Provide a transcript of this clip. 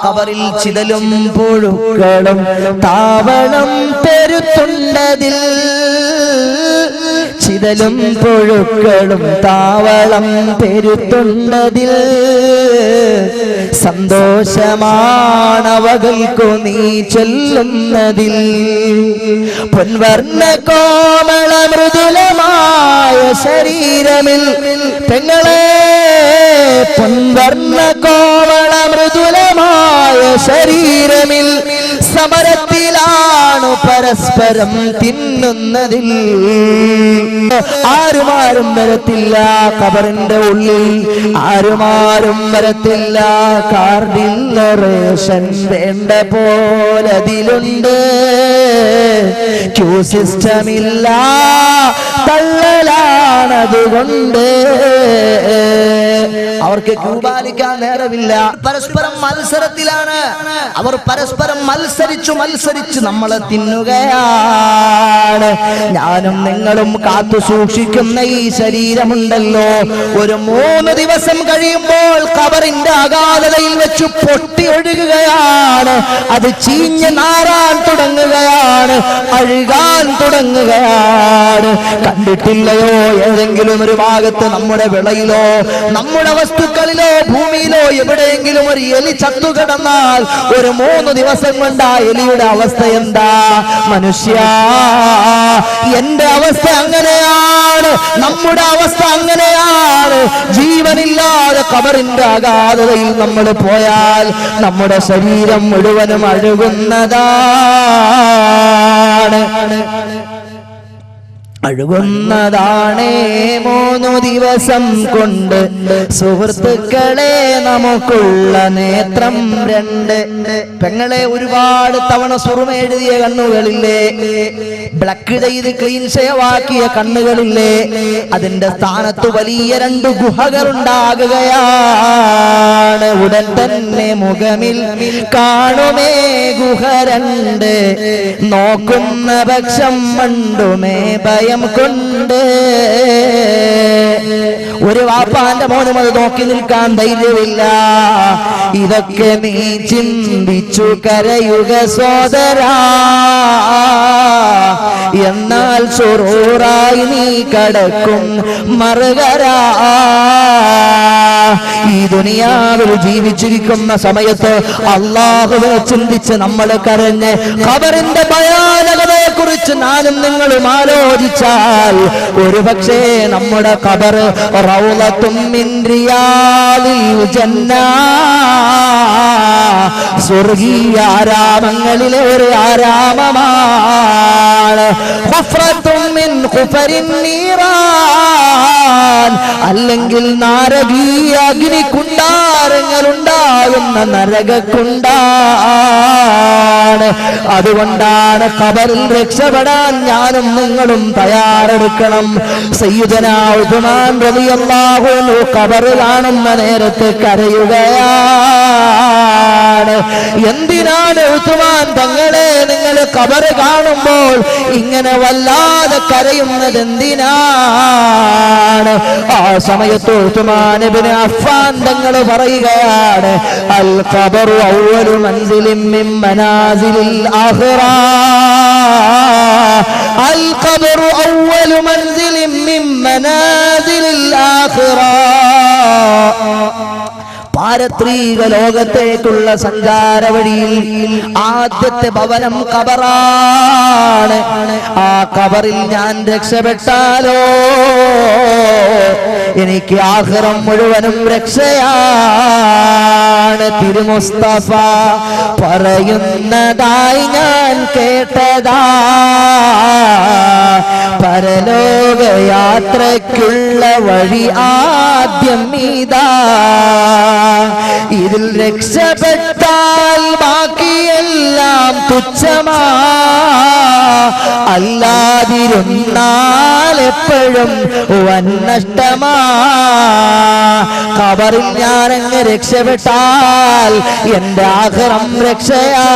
ഖബറിൽ ചിതലും പുഴുക്കളും താവളം പെരുത്തുണ്ടതിൽ ചിതലും പുഴുക്കളും താവളം പെരുത്തുണ്ടതിൽ സന്തോഷമാണവകൾക്കു നീ ചൊല്ലുന്നതിൽ പൊൻവർണ്ണ കോമള മൃദുലമായ ശരീരമിൽ പെങ്ങളെ പൊൻവർണ്ണ കോമള മൃദുലമായ ശരീരമിൽ സമരത്തിലാണു പരസ്പരം തിന്നുന്നതിൽ ആരുമാരും വരത്തില്ല ഖബറിന്റെ ഉള്ളിൽ ആരുമാരും വരത്തില്ല കാർഡിൽ റേഷൻ വേണ്ട പോലതിലുണ്ട് ക്യൂ സിസ്റ്റമില്ല തള്ളലാണതുകൊണ്ട് അവർക്ക് ക്യൂ പാലിക്കാൻ നേരമില്ല പരസ്പരം മത്സരത്തിലാണ് അവർ പരസ്പരം മത്സരിച്ച് നമ്മളെ തിന്നുകയാണ് ഞാനും നിങ്ങളും കാത്തു സൂക്ഷിക്കുന്ന ഈ ശരീരമുണ്ടല്ലോ ഒരു 3 ദിവസം കഴിയുമ്പോൾ ഖബറിന്റെ അഗാധതയിൽ വെച്ച് പൊട്ടി ഒഴുകുകയാണ് അത് ചീഞ്ഞ് നാറാൻ തുടങ്ങുകയാണ് അഴുകാൻ തുടങ്ങുകയാണ് കണ്ടിട്ടില്ലയോ ഏതെങ്കിലും ഒരു ഭാഗത്ത് നമ്മുടെ വിളയിലോ നമ്മുടെ വസ്തുക്കളിലോ ഭൂമിയിലോ എവിടെയെങ്കിലും ഒരു എലി ചത്തുകിടന്നാൽ ഒരു 3 ദിവസം കൊണ്ട് ആ എലിയുടെ അവസ്ഥ എന്താ മനുഷ്യ എന്റെ അവസ്ഥ അങ്ങനെയാണ് നമ്മുടെ അവസ്ഥ അങ്ങനെയാണ് ജീവനില്ലാതെ ഖബറിന്റെ അഗാധതയിൽ നമ്മൾ പോയാൽ നമ്മുടെ ശരീരം മുഴുവനും അഴുകുന്നതാണ് അഴുകുന്നതാണേ 3 ദിവസം കൊണ്ട് സുഹൃത്തുക്കളെ നമുക്കുള്ള നേത്രം 2 പെങ്ങളെ ഒരുപാട് തവണ സുറുമ എഴുതിയ കണ്ണുകളില്ലേ ബ്ലക്ക് ചെയ്ത് ക്ലീൻ ഷേവാക്കിയ കണ്ണുകളില്ലേ അതിന്റെ സ്ഥാനത്ത് വലിയ 2 ഗുഹകൾ ഉണ്ടാകുകയാണ് ഉടൻ തന്നെ മുഖമിൽ കാണുമേ ഗുഹ 2 നോക്കുന്ന പക്ഷം മണ്ടുമേ ഭയം കൊണ്ട് ഒരു വാപ്പാന്റെ മോനും അത് നോക്കി നിൽക്കാൻ ധൈര്യമില്ല ഇതൊക്കെ നീ ചിന്തിച്ചു കരയുക സോദരാ എന്നാൽ സുറൂറായി നീ കടക്കും മറുകരാ ഈ ദുനിയാവിൽ ജീവിച്ചിരിക്കുന്ന സമയത്ത് അല്ലാഹുവിനെ ചിന്തിച്ച് നമ്മൾ കരഞ്ഞ് ഖബറിന്റെ ഭയാനകതയെ കുറിച്ച് ഞാനും നിങ്ങളും ആലോചിച്ചാൽ ഒരുപക്ഷേ നമ്മുടെ ഖബർ റൗളത്തും മിൻ റിയാദിൽ ജന്ന സ്വർഗീയ ആരാമങ്ങളിലെ ഒരു ആരാമമാണ് ഖുഫ്റത്തും മിൻ ഖുഫരിൻ നീറാൻ അല്ലെങ്കിൽ നാരകീയ അഗ്നികുണ്ടാരങ്ങൾ ഉണ്ടാകുന്ന നരകക്കുണ്ടാണ് അതുകൊണ്ടാണ് ഖബറിൽ രക്ഷപ്പെടാൻ ഞാനും നിങ്ങളും തയ്യാറെടുക്കണം സയ്യിദനാ ഉസ്മാൻ റളിയല്ലാഹു അൻഹു ഖബർ കാണുന്ന നേരത്ത് കരയുകയാണ് എന്തിനാണ് ഉസ്മാൻ തങ്ങളെ നിങ്ങൾ ഖബർ കാണുമ്പോൾ ഇങ്ങനെ വല്ലാതെ കരയുന്നത് എന്തിനാണ് ആ സമയത്ത് ഉസ്മാൻ ഇബ്നു അഫ്ഫാൻ തങ്ങൾ പറയുകയാണ് അൽ ഖബറു അവ്വലു മൻസിലിൻ മിൻ മനാസിലിൽ ആഖിറ അൽ ഖബറു അവ്വലു മൻസിലിൻ മിൻ മനാസിലിൽ ആഖിറ പാരത്രിക ലോകത്തേക്കുള്ള സഞ്ചാര വഴിയിൽ ആദ്യത്തെ ഭവനം ഖബറാണ് ആ ഖബറിൽ ഞാൻ രക്ഷപ്പെട്ടാലോ എനിക്ക് ആഖിറം മുഴുവനും രക്ഷയാണ് തിരുമുസ്തഫ പറയുന്നതായി ഞാൻ കേട്ടതാ പരലോകയാത്രയ്ക്കുള്ള വഴി ആദ്യം ഇതാ ഇതിൽ രക്ഷപ്പെട്ടാൽ ബാക്കിയെല്ലാം തുച്ഛമാ അല്ലാതിരുന്നാൽ എപ്പോഴും വൻ നഷ്ടമാ ഖബറിൽ ഞാനങ്ങ് രക്ഷപ്പെട്ടാൽ എന്റെ ആഖിറം രക്ഷയാ